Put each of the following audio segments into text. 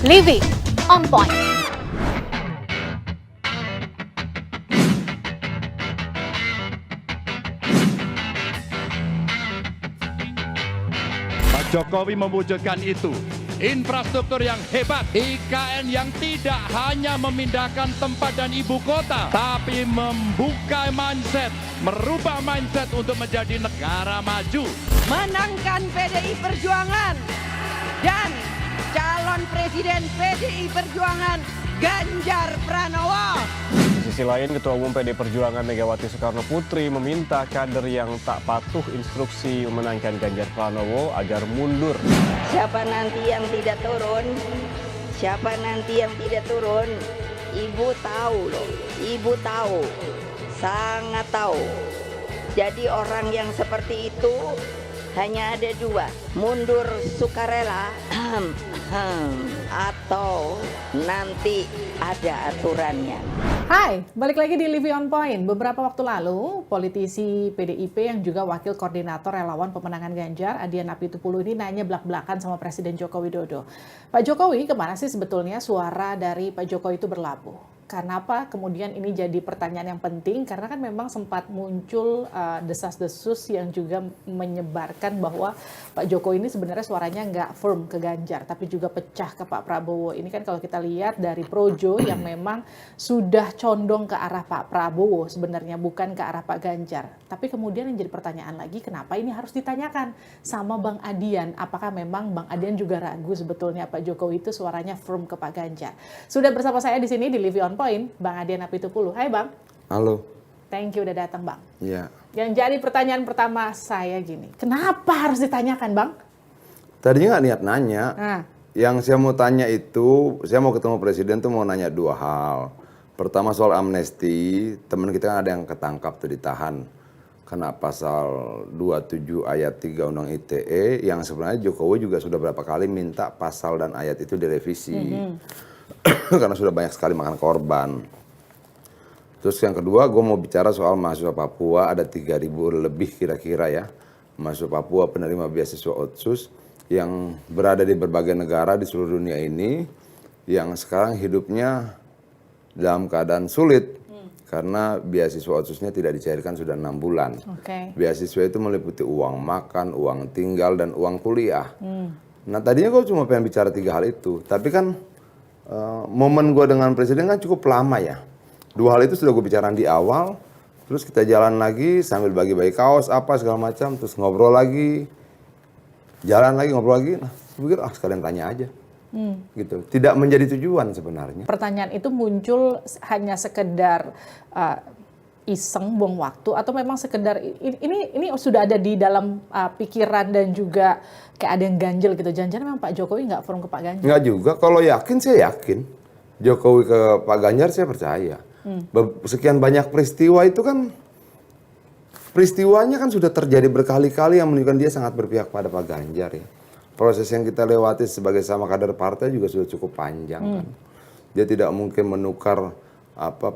Living on Point. Pak Jokowi mewujudkan itu. Infrastruktur yang hebat, IKN yang tidak hanya memindahkan tempat dan ibu kota, tapi membuka mindset, merubah mindset untuk menjadi negara maju. Menangkan PDI Perjuangan dan calon presiden PDI Perjuangan Ganjar Pranowo. Di sisi lain, Ketua Umum PD Perjuangan Megawati Soekarno Putri meminta kader yang tak patuh instruksi memenangkan Ganjar Pranowo agar mundur. Siapa nanti yang tidak turun? Siapa nanti yang tidak turun? Ibu tahu loh, ibu tahu, sangat tahu. Jadi orang yang seperti itu hanya ada dua, mundur sukarela atau nanti ada aturannya. Hai, balik lagi di Living on Point. Beberapa waktu lalu, politisi PDIP yang juga wakil koordinator relawan pemenangan Ganjar, Adian Apitupulu ini nanya belak-belakan sama Presiden Joko Widodo. Pak Jokowi, kemana sih sebetulnya suara dari Pak Jokowi itu berlabuh? Kenapa kemudian ini jadi pertanyaan yang penting? Karena kan memang sempat muncul desas-desus yang juga menyebarkan bahwa Pak Jokowi ini sebenarnya suaranya nggak firm ke Ganjar, tapi juga pecah ke Pak Prabowo. Ini kan kalau kita lihat dari Projo yang memang sudah condong ke arah Pak Prabowo sebenarnya, bukan ke arah Pak Ganjar. Tapi kemudian yang jadi pertanyaan lagi, kenapa ini harus ditanyakan sama Bang Adian? Apakah memang Bang Adian juga ragu sebetulnya Pak Jokowi itu suaranya firm ke Pak Ganjar? Sudah bersama saya di sini di Living on Point, Bang Adian Apitupulu. Hai Bang. Halo. Thank you udah datang Bang. Iya. Yang jadi pertanyaan pertama saya gini, kenapa harus ditanyakan Bang? Tadinya nggak niat nanya. Nah. Yang saya mau tanya itu, saya mau ketemu Presiden tuh mau nanya dua hal. Pertama soal amnesti, teman kita kan ada yang ketangkap tuh ditahan. Kena pasal 27 ayat 3 Undang ITE, yang sebenarnya Jokowi juga sudah berapa kali minta pasal dan ayat itu direvisi. Karena sudah banyak sekali makan korban. Terus yang kedua, gue mau bicara soal mahasiswa Papua, ada 3.000 lebih kira-kira ya. Mahasiswa Papua penerima beasiswa Otsus yang berada di berbagai negara di seluruh dunia ini, yang sekarang hidupnya dalam keadaan sulit. Karena beasiswa Otsusnya tidak dicairkan sudah 6 bulan. Beasiswa itu meliputi uang makan, uang tinggal, dan uang kuliah. Nah tadinya gue cuma pengen bicara 3 hal itu, tapi kan momen gue dengan Presiden kan cukup lama ya. 2 hal itu sudah gue bicarain di awal, terus kita jalan lagi sambil bagi-bagi kaos apa segala macam, terus ngobrol lagi, jalan lagi ngobrol lagi. Nah, gue pikir sekalian tanya aja, gitu. Tidak menjadi tujuan sebenarnya. Pertanyaan itu muncul hanya sekedar iseng buang waktu atau memang sekedar ini sudah ada di dalam pikiran dan juga kayak ada yang ganjel gitu. Jangan-jangan memang Pak Jokowi nggak firm ke Pak Ganjar? Nggak juga. Kalau yakin saya yakin. Jokowi ke Pak Ganjar saya percaya. Sekian banyak peristiwa itu kan, peristiwanya kan sudah terjadi berkali-kali yang menunjukkan dia sangat berpihak pada Pak Ganjar ya. Proses yang kita lewati sebagai sama kader partai juga sudah cukup panjang kan. Dia tidak mungkin menukar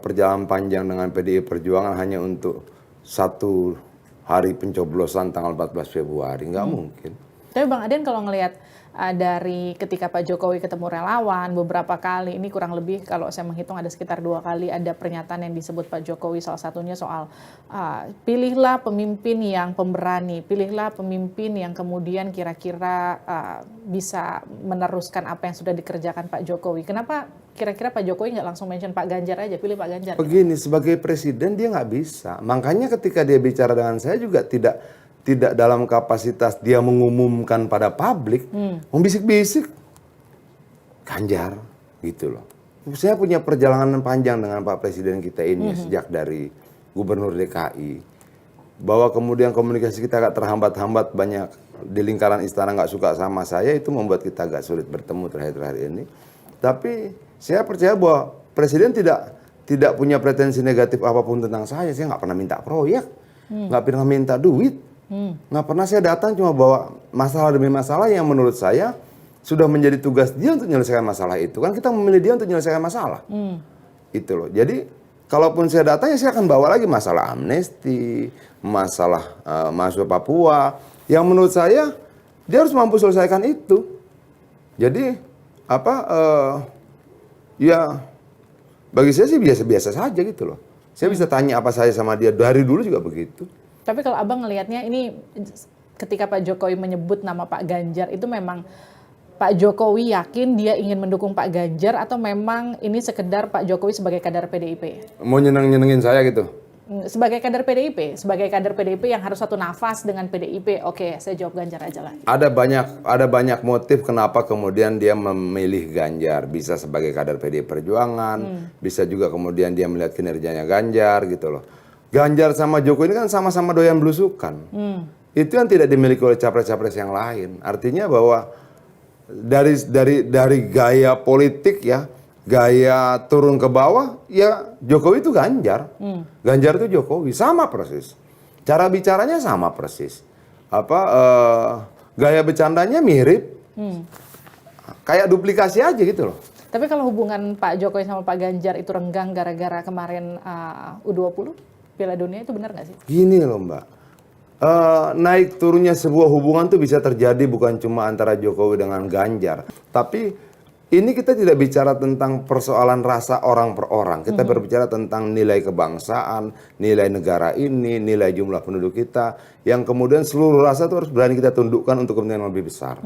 perjalanan panjang dengan PDI Perjuangan hanya untuk 1 hari pencoblosan tanggal 14 Februari. Nggak mungkin. Tapi Bang Adian kalau ngelihat dari ketika Pak Jokowi ketemu relawan beberapa kali, ini kurang lebih kalau saya menghitung ada sekitar 2 kali ada pernyataan yang disebut Pak Jokowi, salah satunya soal pilihlah pemimpin yang pemberani, pilihlah pemimpin yang kemudian kira-kira bisa meneruskan apa yang sudah dikerjakan Pak Jokowi. Kenapa kira-kira Pak Jokowi nggak langsung mention Pak Ganjar aja, pilih Pak Ganjar? Begini, sebagai presiden dia nggak bisa. Makanya ketika dia bicara dengan saya juga tidak dalam kapasitas dia mengumumkan pada publik, membisik-bisik Ganjar gitu loh. Saya punya perjalanan panjang dengan Pak Presiden kita ini sejak dari Gubernur DKI. Bahwa kemudian komunikasi kita agak terhambat-hambat, banyak di lingkaran istana nggak suka sama saya, itu membuat kita agak sulit bertemu terakhir-terakhir ini. Tapi saya percaya bahwa Presiden tidak punya pretensi negatif apapun tentang saya. Saya nggak pernah minta proyek, nggak pernah minta duit. Nggak pernah saya datang cuma bawa masalah demi masalah yang menurut saya sudah menjadi tugas dia untuk menyelesaikan masalah itu. Kan kita memilih dia untuk menyelesaikan masalah. Itu loh. Jadi kalaupun saya datang ya saya akan bawa lagi masalah amnesti, masalah mahasiswa Papua. Yang menurut saya dia harus mampu selesaikan itu. Jadi ya bagi saya sih biasa-biasa saja gitu loh. Saya bisa tanya apa saja sama dia, dari dulu juga begitu. Tapi kalau abang ngelihatnya ini ketika Pak Jokowi menyebut nama Pak Ganjar itu memang Pak Jokowi yakin dia ingin mendukung Pak Ganjar atau memang ini sekedar Pak Jokowi sebagai kader PDIP? Mau nyenengin saya gitu. Sebagai kader PDIP yang harus satu nafas dengan PDIP. Oke, saya jawab Ganjar aja lah. Ada banyak motif kenapa kemudian dia memilih Ganjar. Bisa sebagai kader PDI Perjuangan, bisa juga kemudian dia melihat kinerjanya Ganjar gitu loh. Ganjar sama Jokowi ini kan sama-sama doyan belusukan. Itu yang tidak dimiliki oleh capres-capres yang lain. Artinya bahwa dari gaya politik ya, gaya turun ke bawah, ya Jokowi itu Ganjar. Ganjar itu Jokowi, sama persis. Cara bicaranya sama persis. Gaya bercandanya mirip. Kayak duplikasi aja gitu loh. Tapi kalau hubungan Pak Jokowi sama Pak Ganjar itu renggang gara-gara kemarin U20, Piala Dunia, itu benar nggak sih? Gini loh Mbak. Naik turunnya sebuah hubungan tuh bisa terjadi bukan cuma antara Jokowi dengan Ganjar. Tapi ini kita tidak bicara tentang persoalan rasa orang per orang. Kita berbicara tentang nilai kebangsaan, nilai negara ini, nilai jumlah penduduk kita. Yang kemudian seluruh rasa itu harus berani kita tundukkan untuk kepentingan yang lebih besar.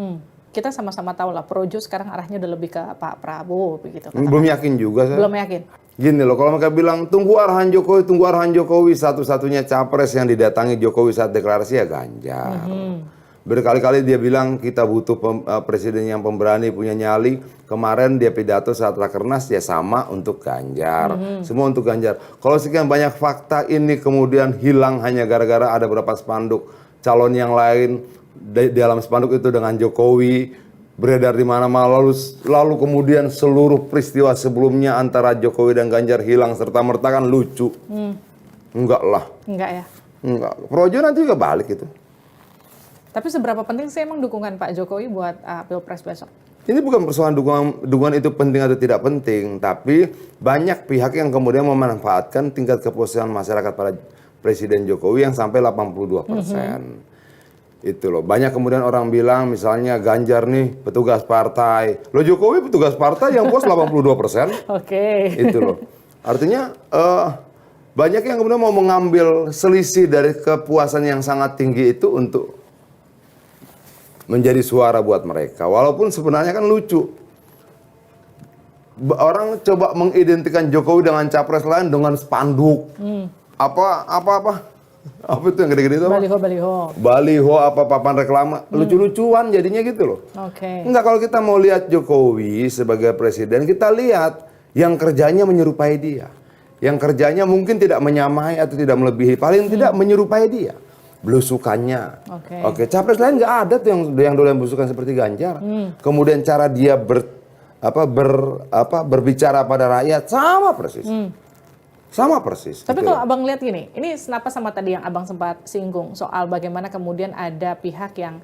Kita sama-sama tahu lah, Projo sekarang arahnya udah lebih ke Pak Prabowo begitu. Belum yakin juga saya. Belum yakin. Gini loh, kalau mereka bilang tunggu arahan Jokowi, satu-satunya capres yang didatangi Jokowi saat deklarasi ya Ganjar. Berkali-kali dia bilang kita butuh presiden yang pemberani, punya nyali. Kemarin dia pidato saat rakernas ya sama untuk Ganjar. Semua untuk Ganjar. Kalau sekian banyak fakta ini kemudian hilang hanya gara-gara ada beberapa spanduk calon yang lain di dalam spanduk itu dengan Jokowi beredar di mana-mana, lalu kemudian seluruh peristiwa sebelumnya antara Jokowi dan Ganjar hilang serta-merta, kan lucu. Enggak lah. Enggak ya? Enggak. Projo nanti juga balik itu. Tapi seberapa penting sih emang dukungan Pak Jokowi buat Pilpres besok? Ini bukan persoalan dukungan itu penting atau tidak penting, tapi banyak pihak yang kemudian memanfaatkan tingkat kepuasan masyarakat pada Presiden Jokowi yang sampai 82%. Itu loh. Banyak kemudian orang bilang misalnya Ganjar nih petugas partai. Loh Jokowi petugas partai yang puas 82%. Oke. Itu loh. Artinya banyak yang kemudian mau mengambil selisih dari kepuasan yang sangat tinggi itu untuk menjadi suara buat mereka. Walaupun sebenarnya kan lucu. Orang coba mengidentikan Jokowi dengan capres lain dengan spanduk. Apa itu yang gede-gede itu? Baliho apa papan reklama. Lucu-lucuan jadinya gitu loh. Enggak, kalau kita mau lihat Jokowi sebagai presiden, kita lihat yang kerjanya menyerupai dia. Yang kerjanya mungkin tidak menyamai atau tidak melebihi, paling tidak menyerupai dia. Belusukannya. Oke, capres lain nggak ada tuh yang doyan belusukan seperti Ganjar. Kemudian cara dia berbicara pada rakyat sama persis. Sama persis. Tapi gitu. kalau abang lihat gini, ini kenapa sama tadi yang abang sempat singgung soal bagaimana kemudian ada pihak yang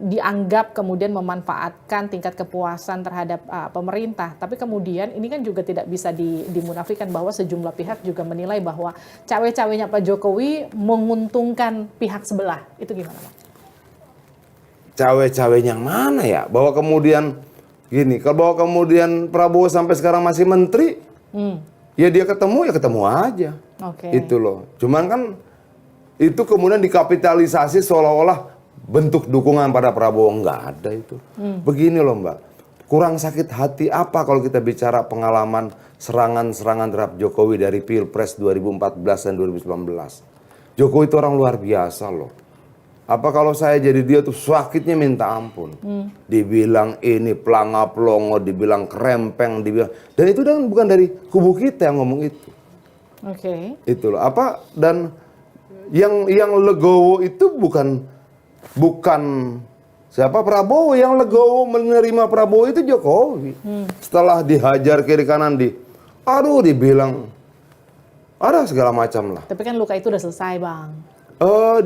dianggap kemudian memanfaatkan tingkat kepuasan terhadap pemerintah. Tapi kemudian ini kan juga tidak bisa dimunafikan bahwa sejumlah pihak juga menilai bahwa cawe-cawenya Pak Jokowi menguntungkan pihak sebelah. Itu gimana Bang? Cawe-cawe yang mana ya? Bahwa kemudian gini, kalau kemudian Prabowo sampai sekarang masih menteri, ya dia ketemu aja. Itu loh. Cuman kan itu kemudian dikapitalisasi seolah-olah bentuk dukungan pada Prabowo. Enggak ada itu. Begini loh Mbak. Kurang sakit hati apa kalau kita bicara pengalaman serangan-serangan terhadap Jokowi dari Pilpres 2014 dan 2019. Jokowi itu orang luar biasa loh. Apa kalau saya jadi dia tuh sakitnya minta ampun. Dibilang ini pelanga-pelongo, dibilang kerempeng, dibilang. Dan itu kan bukan dari kubu kita yang ngomong itu. Itu loh. Dan yang legowo itu bukan siapa, Prabowo. Yang legowo menerima Prabowo itu Jokowi. Setelah dihajar kiri kanan dibilang ada segala macam lah. Tapi kan luka itu udah selesai Bang.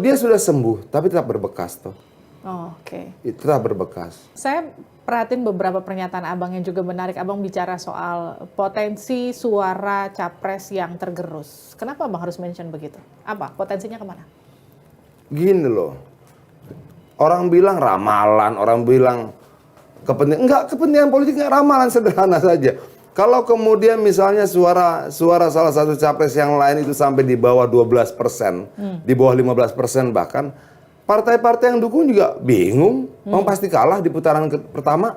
Dia sudah sembuh, tapi tetap berbekas toh. Tetap berbekas. Saya perhatiin beberapa pernyataan abang yang juga menarik. Abang bicara soal potensi suara capres yang tergerus. Kenapa abang harus mention begitu? Apa potensinya kemana? Gini loh, orang bilang ramalan, orang bilang kepentingan politik nggak, ramalan sederhana saja. Kalau kemudian misalnya suara salah satu capres yang lain itu sampai di bawah 12%, di bawah 15% bahkan, partai-partai yang dukung juga bingung, pasti kalah di putaran pertama.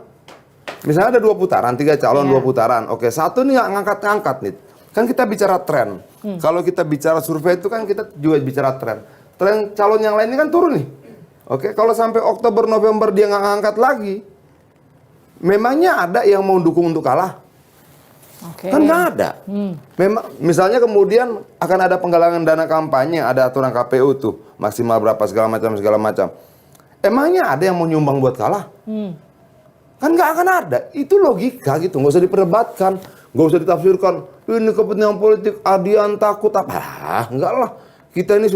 Misalnya ada 2 putaran, 3 calon 2 putaran. Oke, satu nih nggak ngangkat-ngangkat nih. Kan kita bicara tren. Kalau kita bicara survei itu kan kita juga bicara tren. Tren calon yang lain ini kan turun nih. Oke, kalau sampai Oktober November dia nggak ngangkat lagi, memangnya ada yang mau dukung untuk kalah? Kan nggak ada. Memang, misalnya kemudian akan ada penggalangan dana kampanye, ada aturan KPU tuh maksimal berapa segala macam. Emangnya ada yang mau nyumbang buat kalah? Kan nggak akan ada. Itu logika gitu, nggak usah diperdebatkan, nggak usah ditafsirkan. Ini kepentingan politik, adian takut apa? Enggak lah. Kita ini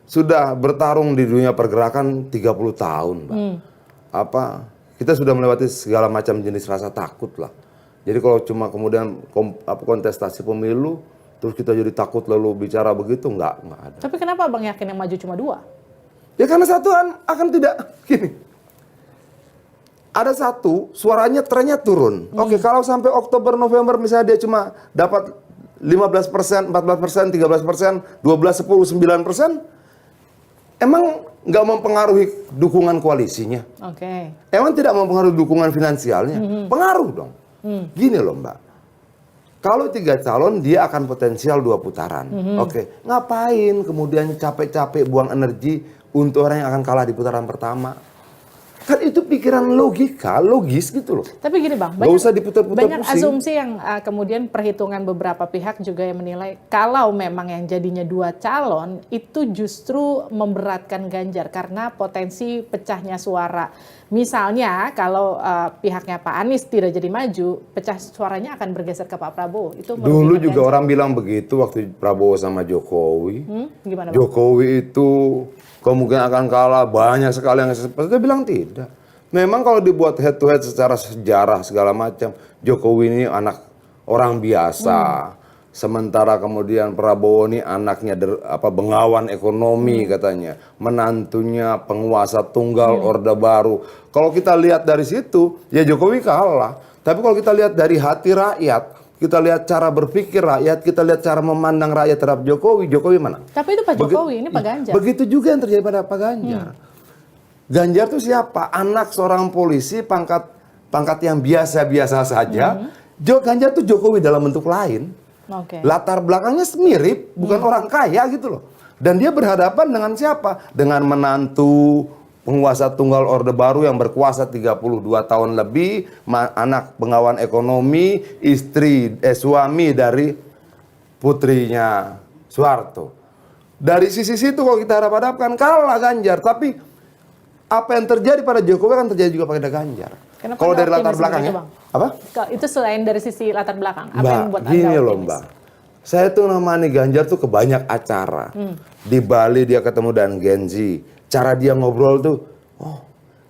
sudah bertarung di dunia pergerakan 30 tahun, Mbak. Kita sudah melewati segala macam jenis rasa takut lah. Jadi kalau cuma kemudian kontestasi pemilu, terus kita jadi takut lalu bicara begitu, enggak ada. Tapi kenapa Abang yakin yang maju cuma 2? Ya karena satu akan tidak, gini. Ada satu, suaranya trennya turun. Oke, kalau sampai Oktober, November misalnya dia cuma dapat 15%, 14%, 13%, 12, 10, 9%, emang nggak mempengaruhi dukungan koalisinya? Emang tidak mempengaruhi dukungan finansialnya? Pengaruh dong. Gini loh Mbak, kalau 3 calon dia akan potensial 2 putaran. Oke, ngapain kemudian capek-capek buang energi untuk orang yang akan kalah di putaran pertama? Kan itu pikiran logis gitu loh. Tapi gini Bang, banyak asumsi yang kemudian perhitungan beberapa pihak juga yang menilai kalau memang yang jadinya 2 calon itu justru memberatkan Ganjar karena potensi pecahnya suara. Misalnya kalau pihaknya Pak Anies tidak jadi maju, pecah suaranya akan bergeser ke Pak Prabowo. Itu dulu juga Ganjar. Orang bilang begitu waktu Prabowo sama Jokowi. Gimana Bang? Jokowi itu kemungkinan akan kalah, banyak sekali yang seperti itu, bilang tidak. Memang kalau dibuat head to head secara sejarah segala macam, Jokowi ini anak orang biasa. Sementara kemudian Prabowo ini anaknya bengawan ekonomi katanya, menantunya penguasa tunggal Orde Baru. Kalau kita lihat dari situ, ya Jokowi kalah. Tapi kalau kita lihat dari hati rakyat, kita lihat cara berpikir rakyat, kita lihat cara memandang rakyat terhadap Jokowi mana? Tapi itu Pak Jokowi, ini Pak Ganjar. Begitu juga yang terjadi pada Pak Ganjar. Ganjar itu siapa? Anak seorang polisi, pangkat yang biasa-biasa saja. Ganjar itu Jokowi dalam bentuk lain. Latar belakangnya mirip, bukan orang kaya gitu loh. Dan dia berhadapan dengan siapa? Dengan menantu penguasa tunggal Orde Baru yang berkuasa 32 tahun lebih, anak pengawan ekonomi, suami dari putrinya Soeharto. Dari sisi situ kalau kita hadap-hadapkan kalah Ganjar, tapi apa yang terjadi pada Jokowi akan terjadi juga pada Ganjar. Kalau dari latar belakangnya, apa? Itu selain dari sisi latar belakang, apa yang membuat Anda gini loh optimis? Mbak, saya tuh namanya Ganjar tuh kebanyak acara. Di Bali dia ketemu dengan Gen Z. Cara dia ngobrol tuh, oh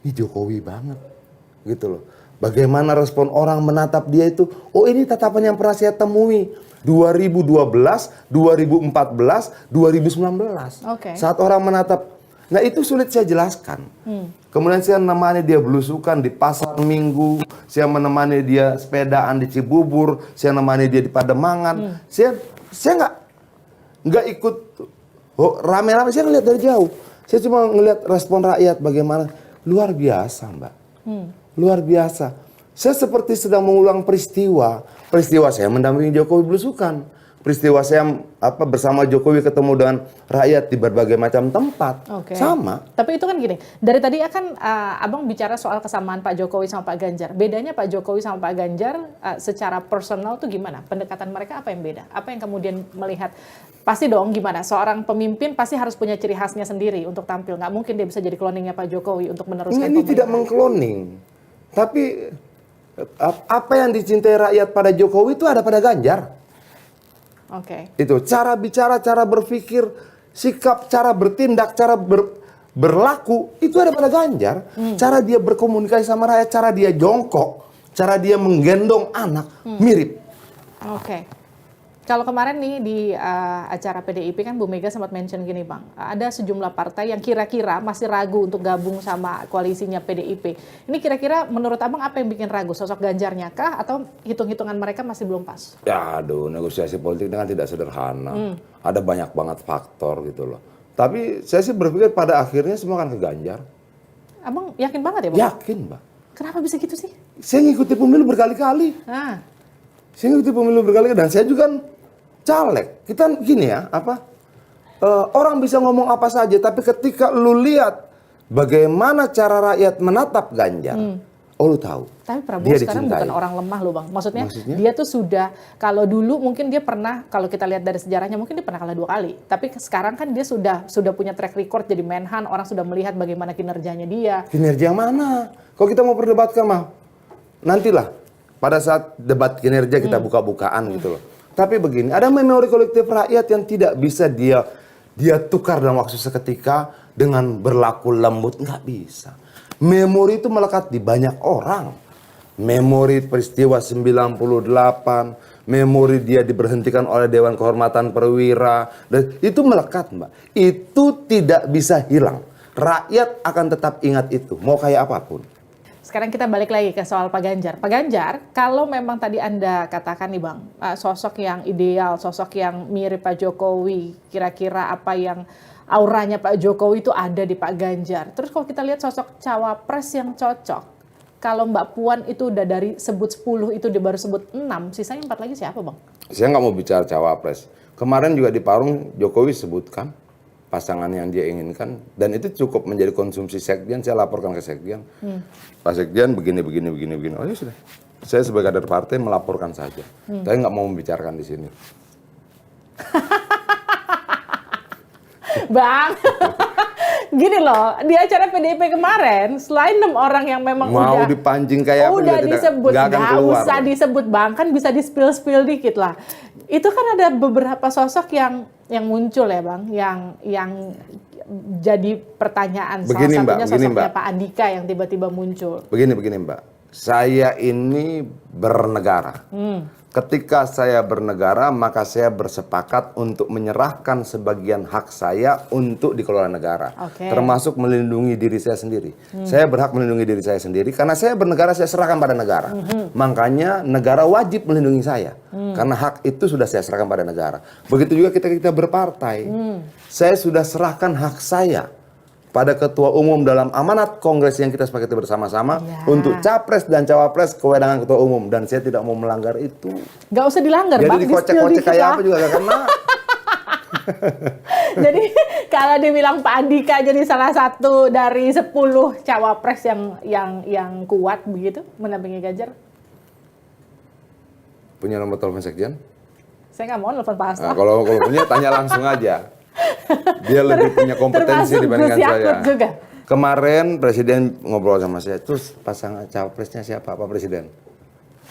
ini Jokowi banget gitu loh. Bagaimana respon orang menatap dia itu, oh ini tatapan yang pernah saya temui 2012, 2014, 2019. Saat orang menatap, nah itu sulit saya jelaskan. Kemudian saya menemani dia belusukan di pasar Minggu, saya menemani dia sepedaan di Cibubur, saya menemani dia di Pademangan. Saya nggak ikut rame-rame, saya ngeliat dari jauh. Saya cuma ngelihat respon rakyat bagaimana. Luar biasa Mbak. Luar biasa. Saya seperti sedang mengulang peristiwa. Peristiwa saya mendampingi Jokowi belusukan. Peristiwa saya bersama Jokowi ketemu dengan rakyat di berbagai macam tempat. Sama. Tapi itu kan gini, dari tadi akan Abang bicara soal kesamaan Pak Jokowi sama Pak Ganjar. Bedanya Pak Jokowi sama Pak Ganjar secara personal tuh gimana? Pendekatan mereka apa yang beda? Apa yang kemudian melihat? Pasti dong gimana? Seorang pemimpin pasti harus punya ciri khasnya sendiri untuk tampil. Nggak mungkin dia bisa jadi cloningnya Pak Jokowi untuk meneruskan ini tidak mengkloning. Tapi apa yang dicintai rakyat pada Jokowi itu ada pada Ganjar. Itu cara bicara, cara berpikir, sikap, cara bertindak, cara berlaku itu ada pada Ganjar. Cara dia berkomunikasi sama rakyat, cara dia jongkok, cara dia menggendong anak mirip. Kalau kemarin nih di acara PDIP kan Bu Mega sempat mention gini Bang, ada sejumlah partai yang kira-kira masih ragu untuk gabung sama koalisinya PDIP. Ini kira-kira menurut Abang apa yang bikin ragu? Sosok Ganjarnya kah atau hitung-hitungan mereka masih belum pas? Ya aduh, negosiasi politik dengan tidak sederhana. Ada banyak banget faktor gitu loh. Tapi saya sih berpikir pada akhirnya semua akan ke Ganjar. Abang yakin banget ya Bang? Yakin, Mbak. Kenapa bisa gitu sih? Saya ngikuti pemilu berkali-kali. Saya ngikuti pemilu berkali-kali dan saya juga kan caleg. Kita gini ya, orang bisa ngomong apa saja, tapi ketika lu lihat bagaimana cara rakyat menatap Ganjar, oh lu tahu. Tapi Prabowo dia sekarang dicintai. bukan orang lemah loh Bang. Maksudnya dia tuh sudah, kalau dulu mungkin dia pernah, kalau kita lihat dari sejarahnya mungkin dia pernah kalah 2 kali. Tapi sekarang kan dia sudah punya track record jadi Menhan, orang sudah melihat bagaimana kinerjanya dia. Kinerja yang mana? Kalau kita mau perdebatkan mah, nantilah pada saat debat kinerja kita buka-bukaan gitu loh. Tapi begini, ada memori kolektif rakyat yang tidak bisa dia tukar dalam waktu seketika dengan berlaku lembut, nggak bisa. Memori itu melekat di banyak orang. Memori peristiwa 98, memori dia diberhentikan oleh Dewan Kehormatan Perwira, dan itu melekat, Mbak. Itu tidak bisa hilang. Rakyat akan tetap ingat itu, mau kayak apapun. Sekarang kita balik lagi ke soal Pak Ganjar. Pak Ganjar, kalau memang tadi Anda katakan nih Bang, sosok yang ideal, sosok yang mirip Pak Jokowi, kira-kira apa yang auranya Pak Jokowi itu ada di Pak Ganjar. Terus kalau kita lihat sosok cawapres yang cocok, kalau Mbak Puan itu udah dari sebut 10, itu dia baru sebut 6, sisanya 4 lagi siapa Bang? Saya nggak mau bicara cawapres. Kemarin juga di Parung Jokowi sebutkan pasangan yang dia inginkan, dan itu cukup menjadi konsumsi sekjen. Saya laporkan ke sekjen, Pak Sekjen begini. Oh ya sudah, saya sebagai kader partai melaporkan saja. Saya nggak mau membicarakan di sini. Bang, gini loh, di acara PDIP kemarin, selain 6 orang yang memang mau dipancing kayak apa udah disebut, nggak usah Bang. disebut Bang, kan bisa di-spill dikit lah. Itu kan ada beberapa sosok yang muncul ya Bang, yang jadi pertanyaan. Begini, Salah Mbak, satunya begini, sosoknya Mbak. Pak Andika yang tiba-tiba muncul. Begini Mbak, saya ini bernegara. Ketika saya bernegara, maka saya bersepakat untuk menyerahkan sebagian hak saya untuk dikelola negara. Termasuk melindungi diri saya sendiri. Saya berhak melindungi diri saya sendiri, karena saya bernegara, saya serahkan pada negara. Makanya negara wajib melindungi saya. Karena hak itu sudah saya serahkan pada negara. Begitu juga kita berpartai. Saya sudah serahkan hak saya pada ketua umum dalam amanat kongres yang kita sepakati bersama-sama untuk capres dan cawapres kewenangan ketua umum, dan saya tidak mau melanggar itu. Nggak usah dilanggar Jadi Bang, dikocek-kocek kayak apa juga gak kena. Jadi kalau dibilang Pak Andika jadi salah satu dari 10 cawapres yang kuat begitu mendampingi Ganjar. Punya nomor telepon sekjen? Saya nggak mau nelfon Pak Hasto. Nah, kalau punya tanya langsung aja. Dia lebih punya kompetensi Termasuk dibandingkan Gus saya. Yakut juga. Kemarin Presiden ngobrol sama saya, terus pasangan cawapresnya siapa Pak Presiden?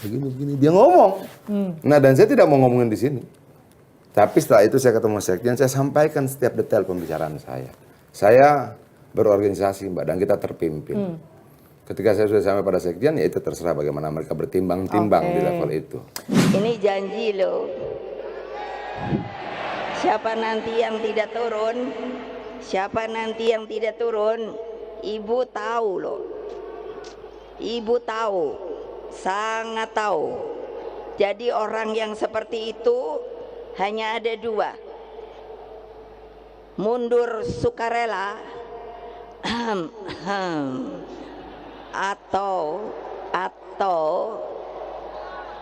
Begini, dia ngomong. Nah, dan saya tidak mau ngomongin di sini. Tapi setelah itu saya ketemu sekjen, saya sampaikan setiap detail pembicaraan saya. Saya berorganisasi Mbak, dan kita terpimpin. Ketika saya sudah sampai pada sekjen, ya itu terserah bagaimana mereka bertimbang-timbang di level itu. Ini janji loh. Siapa nanti yang tidak turun, Ibu tahu loh. Ibu tahu, sangat tahu. Jadi orang yang seperti itu hanya ada 2. Mundur sukarela atau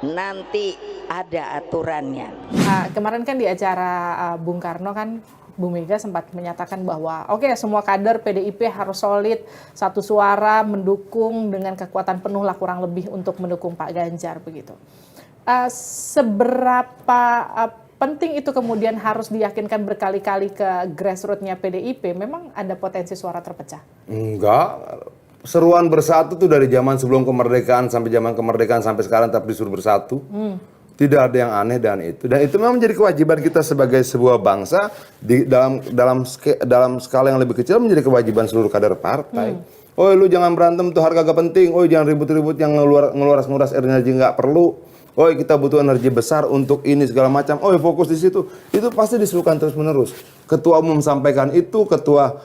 nanti ada aturannya. Kemarin kan di acara Bung Karno kan Bu Mega sempat menyatakan bahwa oke, semua kader PDIP harus solid, satu suara mendukung dengan kekuatan penuh lah kurang lebih untuk mendukung Pak Ganjar begitu. Seberapa penting itu kemudian harus diyakinkan berkali-kali ke grassroots-nya PDIP? Memang ada potensi suara terpecah? Enggak. Seruan bersatu tuh dari zaman sebelum kemerdekaan sampai zaman kemerdekaan sampai sekarang tetap disuruh bersatu. Tidak ada yang aneh dan itu. Dan itu memang menjadi kewajiban kita sebagai sebuah bangsa dalam skala yang lebih kecil, menjadi kewajiban seluruh kader partai. Oh, lu jangan berantem tuh, harga gak penting. Oh, jangan ribut-ribut yang nguras energi nggak perlu. Oh kita butuh energi besar untuk ini segala macam. Oh fokus di situ. Itu pasti disuruhkan terus menerus. Ketua umum sampaikan itu, ketua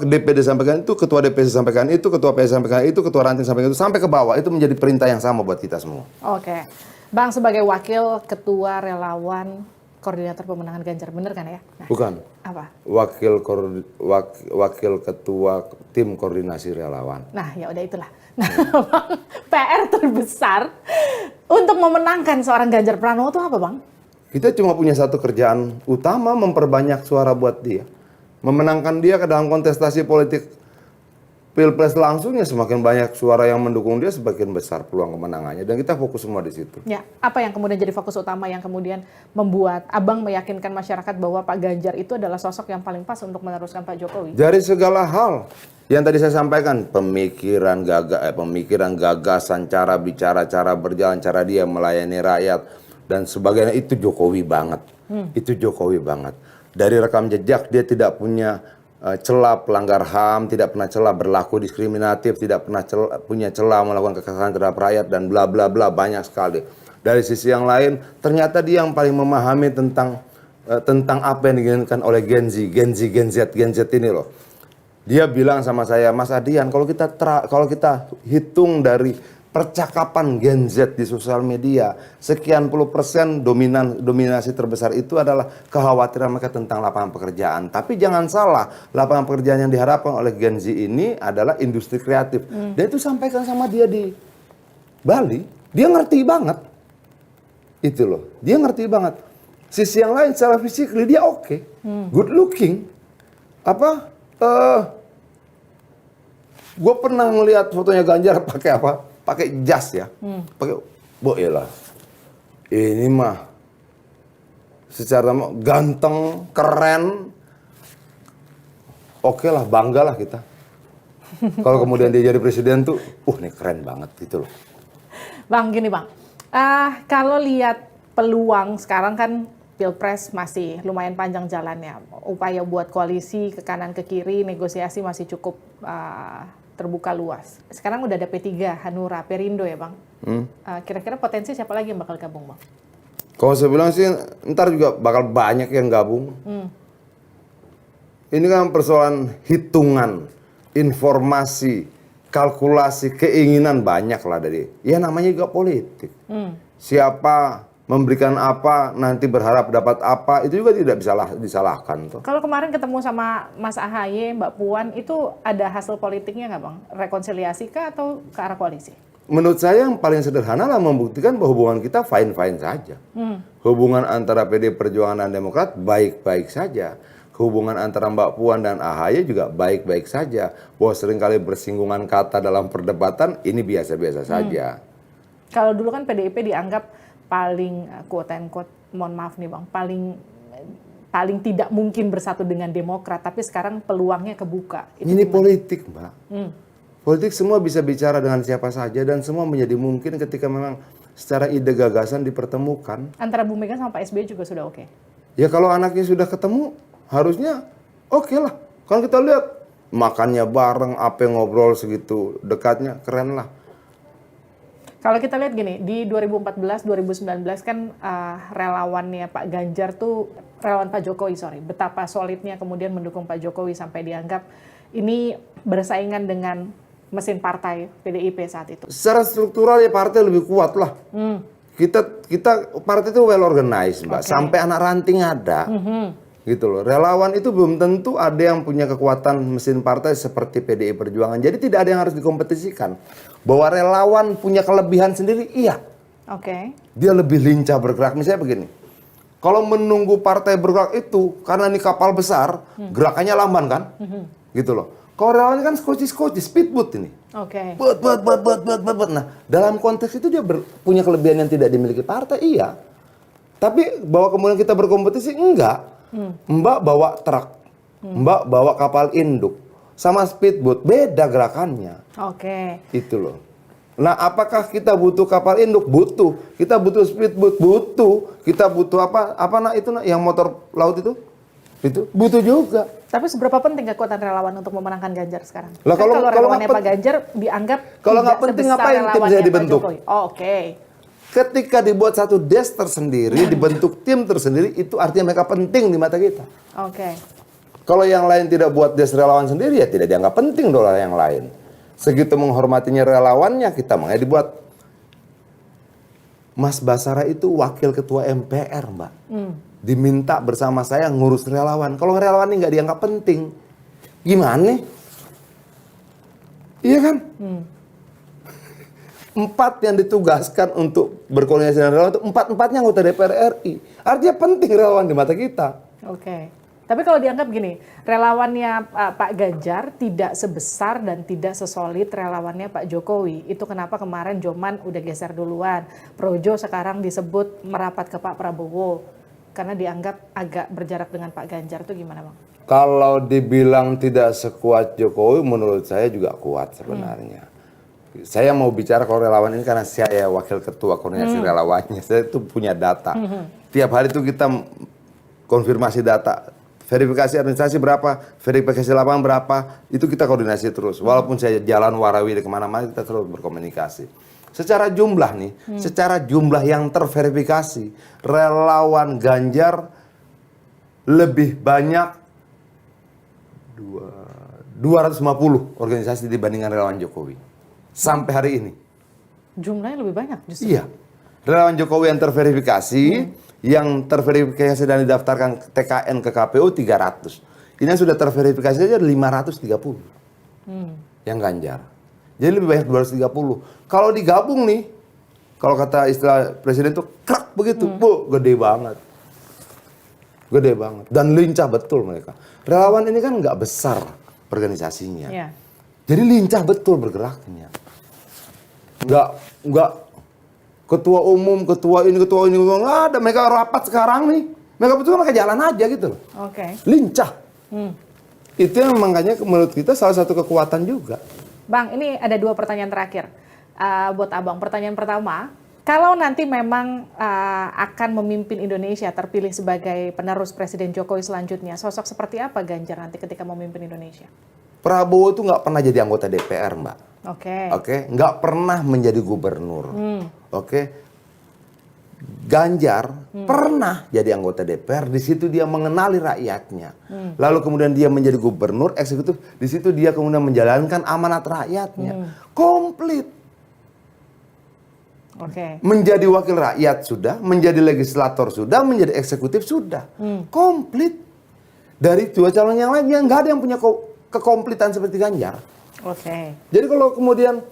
DPD sampaikan itu, ketua DPC sampaikan itu, ketua PS sampaikan itu, ketua ranting sampaikan itu, sampai ke bawah. Itu menjadi perintah yang sama buat kita semua. Oke. Bang sebagai wakil ketua relawan koordinator pemenangan Ganjar, bener kan ya? Nah, Bukan. apa? Wakil ketua tim koordinasi relawan. Nah, ya udah itulah. Nah, Bang, PR terbesar untuk memenangkan seorang Ganjar Pranowo itu apa, Bang? Kita cuma punya satu kerjaan utama, memperbanyak suara buat dia. Memenangkan dia ke dalam kontestasi politik Pilpres langsungnya, semakin banyak suara yang mendukung dia, semakin besar peluang kemenangannya. Dan kita fokus semua di situ. Ya, apa yang kemudian jadi fokus utama yang kemudian membuat Abang meyakinkan masyarakat bahwa Pak Ganjar itu adalah sosok yang paling pas untuk meneruskan Pak Jokowi? Dari segala hal yang tadi saya sampaikan, pemikiran, gagasan, cara bicara, cara berjalan, cara dia melayani rakyat, dan sebagainya, itu Jokowi banget. Itu Jokowi banget. Dari rekam jejak, dia tidak punya celah pelanggar HAM, tidak pernah celah berlaku diskriminatif, tidak pernah punya celah melakukan kekerasan terhadap rakyat, dan bla bla bla, banyak sekali. Dari sisi yang lain, ternyata dia yang paling memahami tentang apa yang diinginkan oleh Gen Z ini loh. Dia bilang sama saya, Mas Adian, kalau kita hitung dari percakapan Gen Z di sosial media, sekian puluh persen dominasi terbesar itu adalah kekhawatiran mereka tentang lapangan pekerjaan. Tapi jangan salah, lapangan pekerjaan yang diharapkan oleh Gen Z ini adalah industri kreatif. Dan itu sampaikan sama dia di Bali, dia ngerti banget. Itu loh, dia ngerti banget. Sisi yang lain, secara fisik dia oke, good looking. Gue pernah ngelihat fotonya Ganjar pakai apa? Pakai jas ya, pakai boelah. Ini mah secara ganteng, keren, oke lah, bangga lah kita. Kalau kemudian dia jadi presiden tuh, ini keren banget gitu loh. Bang, gini Bang, kalau lihat peluang sekarang kan Pilpres masih lumayan panjang jalannya, upaya buat koalisi ke kanan ke kiri, negosiasi masih cukup terbuka luas. Sekarang udah ada P3, Hanura, Perindo ya Bang. Kira-kira potensi siapa lagi yang bakal gabung Bang? Kalau saya bilang sih, ntar juga bakal banyak yang gabung. Ini kan persoalan hitungan, informasi, kalkulasi, keinginan banyak lah dari. Ya namanya juga politik. Siapa memberikan apa, nanti berharap dapat apa, itu juga tidak bisa disalahkan. Toh. Kalau kemarin ketemu sama Mas AHY, Mbak Puan, itu ada hasil politiknya nggak Bang? Rekonsiliasi kah atau ke arah koalisi? Menurut saya yang paling sederhana lah membuktikan bahwa hubungan kita fine-fine saja. Hubungan antara PD Perjuangan dan Demokrat baik-baik saja. Hubungan antara Mbak Puan dan AHY juga baik-baik saja. Bahwa seringkali bersinggungan kata dalam perdebatan, ini biasa-biasa saja. Kalau dulu kan PDIP dianggap paling quote and quote, mohon maaf nih Bang, paling tidak mungkin bersatu dengan Demokrat, tapi sekarang peluangnya kebuka. Ini politik, Mbak. Politik semua bisa bicara dengan siapa saja dan semua menjadi mungkin ketika memang secara ide gagasan dipertemukan. Antara Bu Mega sama Pak SBY juga sudah oke. Ya kalau anaknya sudah ketemu, harusnya oke lah. Kalau kita lihat makannya bareng, apa ngobrol segitu dekatnya, keren lah. Kalau kita lihat gini, di 2014-2019 kan relawannya Pak Ganjar tuh, relawan Pak Jokowi, betapa solidnya kemudian mendukung Pak Jokowi sampai dianggap ini bersaingan dengan mesin partai PDIP saat itu. Secara struktural ya partai lebih kuat lah. Kita partai itu well organized, Mbak. Sampai anak ranting ada. Gitu loh. Relawan itu belum tentu ada yang punya kekuatan mesin partai seperti PDI Perjuangan. Jadi tidak ada yang harus dikompetisikan. Bahwa relawan punya kelebihan sendiri, iya. Dia lebih lincah bergerak. Misalnya begini, kalau menunggu partai bergerak itu, karena ini kapal besar, gerakannya lamban kan? Gitu loh. Kalau relawan kan skoci, speedboat ini. Nah, dalam konteks itu dia punya kelebihan yang tidak dimiliki partai, iya. Tapi bahwa kemudian kita berkompetisi, enggak. Mbak bawa truk, Mbak bawa kapal induk, sama speedboat beda gerakannya. Itu loh. Nah, apakah kita butuh kapal induk? Butuh. Kita butuh speedboat? Butuh. Kita butuh apa yang motor laut itu? Itu butuh juga. Tapi seberapa penting kekuatan relawan untuk memenangkan Ganjar sekarang? Lah kalau relawannya Pak Ganjar dianggap kalau nggak penting ngapain tim saya dibentuk? Ketika dibuat satu des tersendiri, dibentuk tim tersendiri, itu artinya mereka penting di mata kita. Oke. Kalau yang lain tidak buat des relawan sendiri, ya tidak dianggap penting oleh yang lain. Segitu menghormatinya relawannya, kita makanya dibuat. Mas Basara itu wakil ketua MPR, Mbak. Diminta bersama saya ngurus relawan. Kalau relawan ini nggak dianggap penting, gimana nih? Iya kan? 4 yang ditugaskan untuk berkoordinasi dengan relawan itu 4-4-nya anggota DPR RI. Artinya penting relawan di mata kita. Oke. Tapi kalau dianggap gini, relawannya Pak Ganjar tidak sebesar dan tidak sesolid relawannya Pak Jokowi. Itu kenapa kemarin Joman udah geser duluan. Projo sekarang disebut merapat ke Pak Prabowo. Karena dianggap agak berjarak dengan Pak Ganjar. Itu gimana, Bang? Kalau dibilang tidak sekuat Jokowi, menurut saya juga kuat sebenarnya. Saya mau bicara kalau relawan ini karena saya wakil ketua koordinasi relawannya. Saya itu punya data. Tiap hari itu kita konfirmasi data. Verifikasi administrasi berapa, verifikasi lapangan berapa, itu kita koordinasi terus. Walaupun saya jalan warawiri kemana-mana, kita terus berkomunikasi. Secara jumlah nih, secara jumlah yang terverifikasi, relawan Ganjar lebih banyak 250 organisasi dibandingkan relawan Jokowi. Sampai hari ini. Jumlahnya lebih banyak justru. Iya. Relawan Jokowi yang terverifikasi, yang terverifikasi dan didaftarkan TKN ke KPU 300. Ini yang sudah terverifikasi saja 530. Yang Ganjar. Jadi lebih banyak 230. Kalau digabung nih, kalau kata istilah presiden itu krak begitu, Bu, gede banget. Gede banget. Dan lincah betul mereka. Relawan ini kan nggak besar organisasinya. Iya. Jadi lincah betul bergeraknya. Nggak ketua umum, ketua ini, nggak ada. Mereka rapat sekarang nih. Mereka betul mereka jalan aja gitu loh. Oke. Lincah. Itu yang makanya menurut kita salah satu kekuatan juga. Bang, ini ada 2 pertanyaan terakhir buat Abang. Pertanyaan pertama, kalau nanti memang akan memimpin Indonesia, terpilih sebagai penerus Presiden Jokowi selanjutnya, sosok seperti apa Ganjar nanti ketika memimpin Indonesia? Prabowo itu nggak pernah jadi anggota DPR, Mbak. Oke. Nggak pernah menjadi gubernur. Ganjar pernah jadi anggota DPR, di situ dia mengenali rakyatnya. Lalu kemudian dia menjadi gubernur eksekutif, di situ dia kemudian menjalankan amanat rakyatnya. Komplit. Oke. Menjadi wakil rakyat sudah, menjadi legislator sudah, menjadi eksekutif sudah. Komplit. Dari 2 calon yang lain, nggak ada yang punya kekomplitan seperti Ganjar. Oke. Jadi kalau kemudian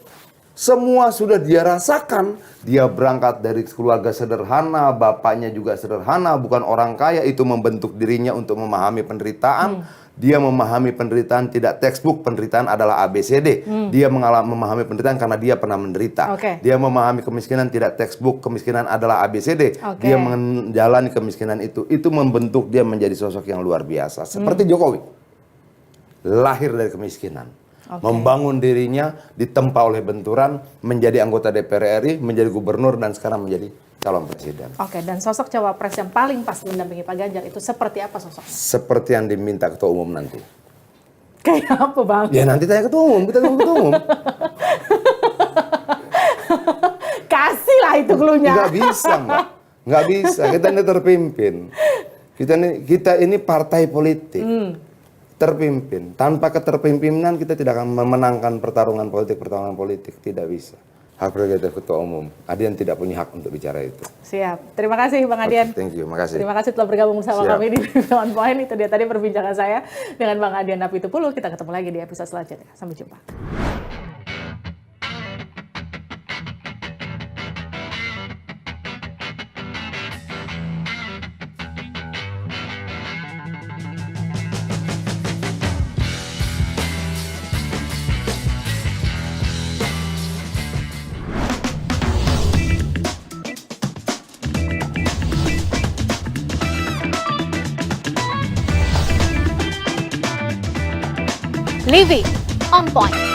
semua sudah dia rasakan, dia berangkat dari keluarga sederhana, bapaknya juga sederhana, bukan orang kaya, itu membentuk dirinya untuk memahami penderitaan. Dia memahami penderitaan tidak textbook, penderitaan adalah ABCD. Dia memahami penderitaan karena dia pernah menderita. Dia memahami kemiskinan tidak textbook, kemiskinan adalah ABCD. Dia menjalani kemiskinan itu membentuk dia menjadi sosok yang luar biasa. Seperti Jokowi, lahir dari kemiskinan. Membangun dirinya, ditempa oleh benturan, menjadi anggota DPR RI, menjadi gubernur, dan sekarang menjadi calon presiden. Oke, dan sosok cawapres yang paling pas mendampingi Pak Ganjar itu seperti apa sosoknya? Seperti yang diminta ketua umum nanti. Kayak apa, Bang? Ya nanti tanya ketua umum, kita tunggu ketua umum. Kasih lah itu cluenya. Nggak bisa, Mbak. Nggak bisa, kita ini terpimpin. Kita ini partai politik. Terpimpin. Tanpa keterpimpinan kita tidak akan memenangkan pertarungan politik. Tidak bisa. Hak prerogatif ketua umum. Adian tidak punya hak untuk bicara itu. Siap. Terima kasih Bang Adian. Thank you. Makasih. Terima kasih telah bergabung bersama Siap. kami di On Point. Itu dia tadi perbincangan saya dengan Bang Adian Apitupulu. Kita ketemu lagi di episode selanjutnya. Sampai jumpa. Living on Point.